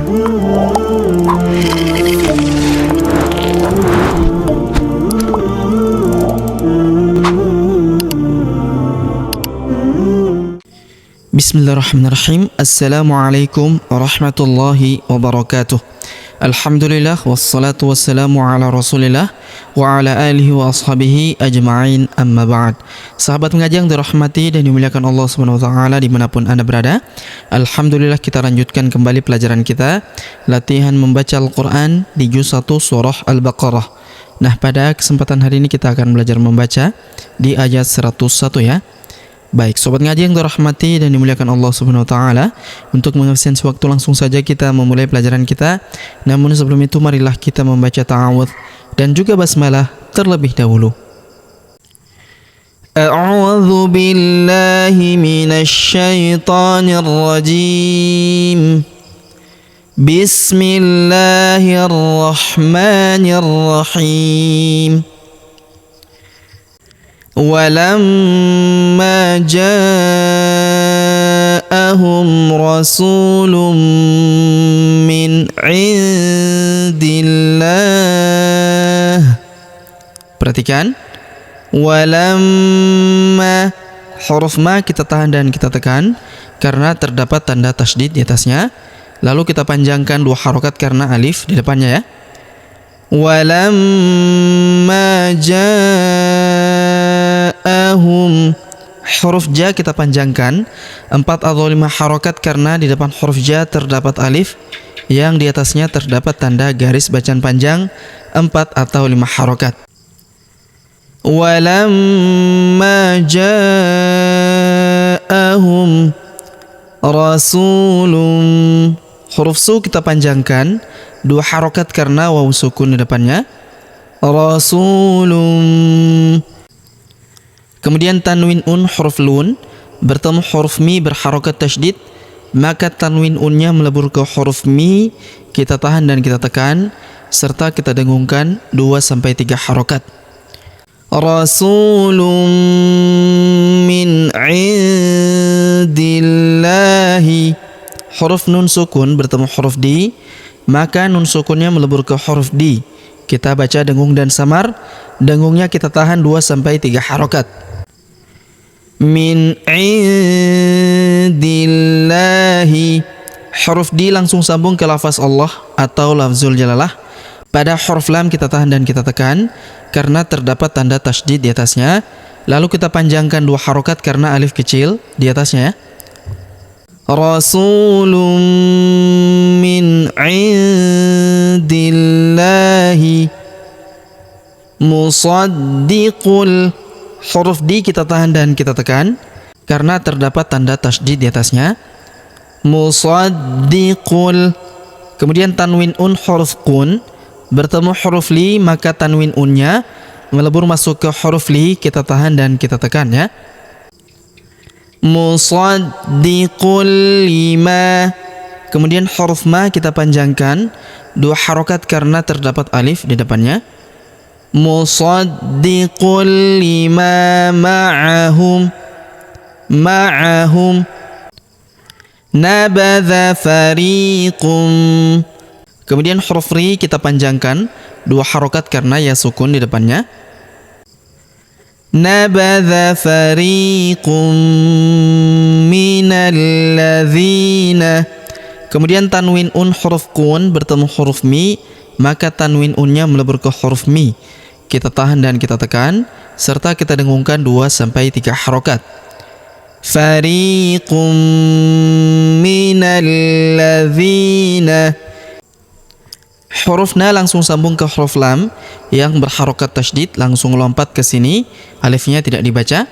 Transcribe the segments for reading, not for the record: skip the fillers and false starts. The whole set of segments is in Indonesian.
Bismillahirrahmanirrahim. Assalamualaikum warahmatullahi wabarakatuh. Alhamdulillah wassalatu wassalamu ala rasulillah wa ala alihi wa ashabihi ajma'in, amma ba'd. Sahabat mengaji yang dirahmati dan dimuliakan Allah subhanahu wa ta'ala dimanapun Anda berada, Alhamdulillah kita lanjutkan kembali pelajaran kita, latihan membaca Al-Quran di juz 1 surah Al-Baqarah. Nah, pada kesempatan hari ini kita akan belajar membaca di ayat 101 ya. Baik, sobat ngaji yang dirahmati dan dimuliakan Allah Subhanahu wa taala, untuk menghabiskan waktu langsung saja kita memulai pelajaran kita. Namun sebelum itu marilah kita membaca ta'awudz dan juga basmalah terlebih dahulu. A'udzu billahi minasy syaithanir rajim. Bismillahirrahmanirrahim. وَلَمَّا جَاءَهُمْ رَسُولٌ مِّنْ عِندِ اللَّهِ. Perhatikan, walamma, huruf ma kita tahan dan kita tekan karena terdapat tanda tasydid di atasnya. Lalu kita panjangkan 2 harokat karena alif di depannya ya. Walamma ja'ahum, huruf ja kita panjangkan 4 atau 5 harokat karena di depan huruf ja terdapat alif yang di atasnya terdapat tanda garis bacaan panjang 4 atau 5 harokat. Walamma ja'ahum rasulun, huruf su kita panjangkan 2 harokat karena waw sukun di depannya. Rasulun. Kemudian tanwin un huruf lun bertemu huruf mi berharokat tasydid, maka tanwin unnya melebur ke huruf mi, kita tahan dan kita tekan serta kita dengungkan 2-3 harokat. Rasulun min indillahi, huruf nun sukun bertemu huruf di, maka nun sukunnya melebur ke huruf di, kita baca dengung dan samar, dengungnya kita tahan 2-3 harokat. Min indillahi, huruf di langsung sambung ke lafaz Allah atau lafzul jalalah. Pada huruf lam kita tahan dan kita tekan karena terdapat tanda tasydid di atasnya. Lalu kita panjangkan 2 harokat karena alif kecil di atasnya ya. Rasulun min indillahi musaddiqul, huruf di kita tahan dan kita tekan karena terdapat tanda tasydid di atasnya. Musaddiqul. Kemudian tanwin un huruf kun bertemu huruf li, maka tanwin unnya melebur masuk ke huruf li, kita tahan dan kita tekan ya. Musaddiqul lima. Kemudian huruf ma kita panjangkan 2 harokat karena terdapat alif di depannya. Musaddiqul lima ma'ahum. Ma'ahum. Nabadha fariqum. Kemudian huruf ri kita panjangkan 2 harokat karena ya sukun di depannya. Nabadha fariqum minal ladzina. Kemudian tanwin un huruf kun bertemu huruf mi, maka tanwin unnya melebur ke huruf mi, kita tahan dan kita tekan serta kita dengungkan 2-3 harokat. Fariqum minal ladzina. Huruf na langsung sambung ke huruf lam yang berharokat tasydid, langsung lompat ke sini, alifnya tidak dibaca.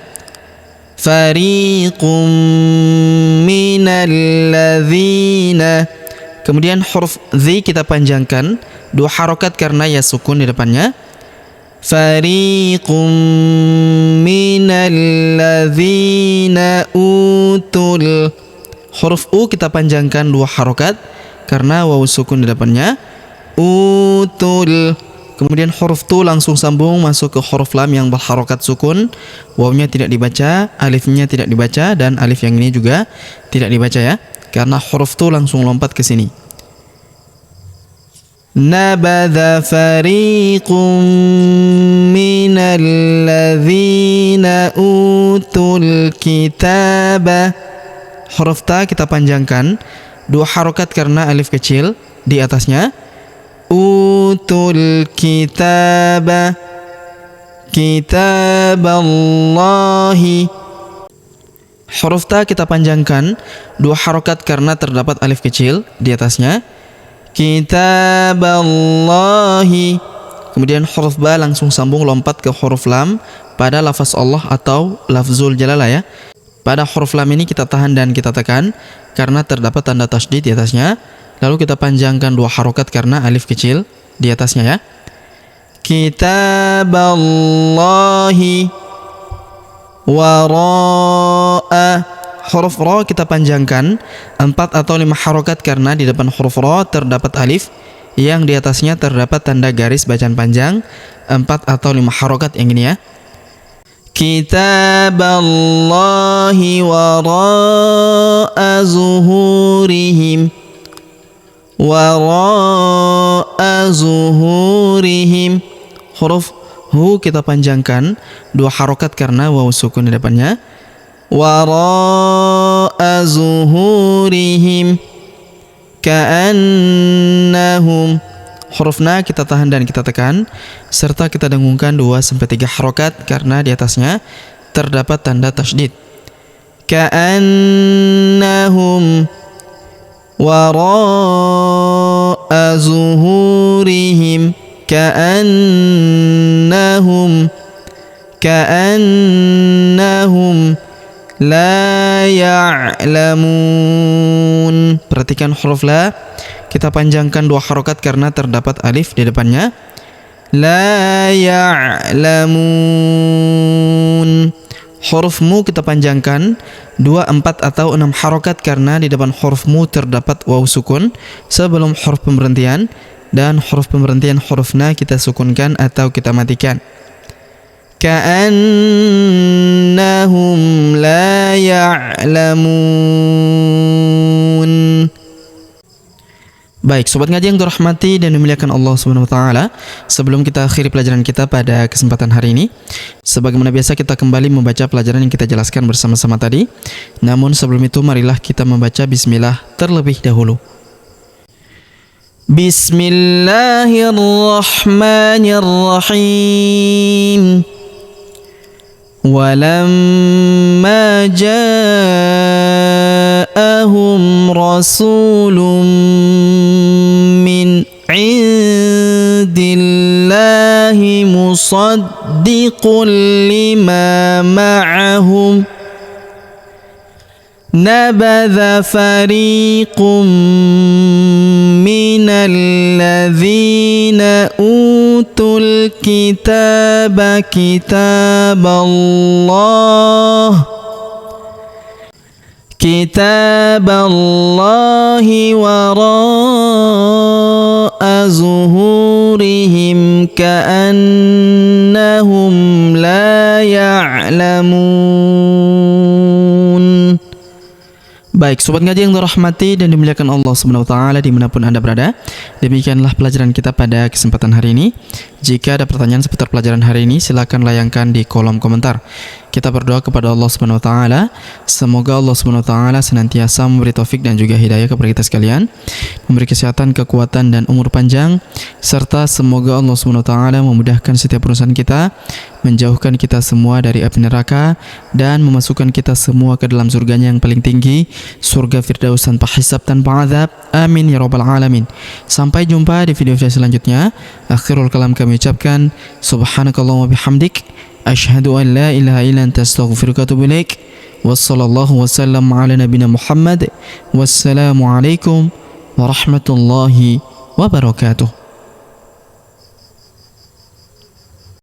Fariqum minal ladzina. Kemudian huruf dzi kita panjangkan 2 harokat karena ya sukun di depannya. Fariqum minal ladzina utul. Huruf u kita panjangkan 2 harokat karena waw sukun di depannya. Utul. Kemudian huruf tu langsung sambung masuk ke huruf lam yang berharokat sukun, wawnya tidak dibaca, alifnya tidak dibaca, dan alif yang ini juga tidak dibaca ya, karena huruf tu langsung lompat ke sini. nabadha fariqum minalladzina utul kitaba. Huruf ta kita panjangkan 2 harokat karena alif kecil di atasnya. Utul kitaba, kitaballahi. Huruf ta kita panjangkan 2 harokat karena terdapat alif kecil di atasnya. Kitaballahi. Kemudian huruf ba langsung sambung lompat ke huruf lam pada lafaz Allah atau lafzul jalalah ya. Pada huruf lam ini kita tahan dan kita tekan karena terdapat tanda tasydid di atasnya. Lalu kita panjangkan 2 harokat karena alif kecil di atasnya ya. Kitaballahi wara'a. Huruf ra kita panjangkan 4 atau 5 harokat karena di depan huruf ra terdapat alif yang di atasnya terdapat tanda garis bacaan panjang 4 atau 5 harokat yang ini ya. Kitaballahi wara'a zuhurihim, wara'a zuhurihim. Huruf hu kita panjangkan 2 harokat karena waw sukun di depannya. Wara'a zuhurihim ka'annahum. Huruf na kita tahan dan kita tekan serta kita dengungkan 2-3 harokat karena di atasnya terdapat tanda tasydid. Ka'annahum wara'a zuhurihim ka'annahum la ya'lamun. Perhatikan huruf la kita panjangkan 2 harokat karena terdapat alif di depannya. La ya'lamun. Huruf mu kita panjangkan 2, 4 atau 6 harokat karena di depan huruf mu terdapat waw sukun sebelum huruf pemberhentian, dan huruf pemberhentian huruf na kita sukunkan atau kita matikan. Ka'annahum la ya'lamun. Baik, sobat ngaji yang dirahmati dan dimuliakan Allah Subhanahu wa taala, sebelum kita akhiri pelajaran kita pada kesempatan hari ini, sebagaimana biasa kita kembali membaca pelajaran yang kita jelaskan bersama-sama tadi. Namun sebelum itu marilah kita membaca bismillah terlebih dahulu. Bismillahirrahmanirrahim. Walamma ja'ahum rasulun min indillahi musaddiqun lima ma'ahum nabadha fariqum minalladzina utul kitaba kitaballahi wara'a zuhurihim ka'annahum la ya'lamun. Baik, sobat ngaji yang dirahmati dan dimuliakan Allah Subhanahu wa taala dimanapun Anda berada, demikianlah pelajaran kita pada kesempatan hari ini. Jika ada pertanyaan seputar pelajaran hari ini, silakan layangkan di kolom komentar. Kita berdoa kepada Allah Subhanahu wa taala, semoga Allah Subhanahu wa taala senantiasa memberi taufik dan juga hidayah kepada kita sekalian, memberi kesehatan, kekuatan dan umur panjang, serta semoga Allah Subhanahu wa taala memudahkan setiap urusan kita, menjauhkan kita semua dari api neraka dan memasukkan kita semua ke dalam surganya yang paling tinggi, surga Firdaus tanpa hisab, tanpa azab. Amin ya rabbal alamin. Sampai jumpa di video selanjutnya. Akhirul kalam kami ucapkan subhanakallahumma bihamdik asyhadu an la ilaha illa anta astaghfiruka wa atubu ilaik. Wassallallahu wasallam ala nabiyina Muhammad. Wassalamu alaikum warahmatullahi wabarakatuh.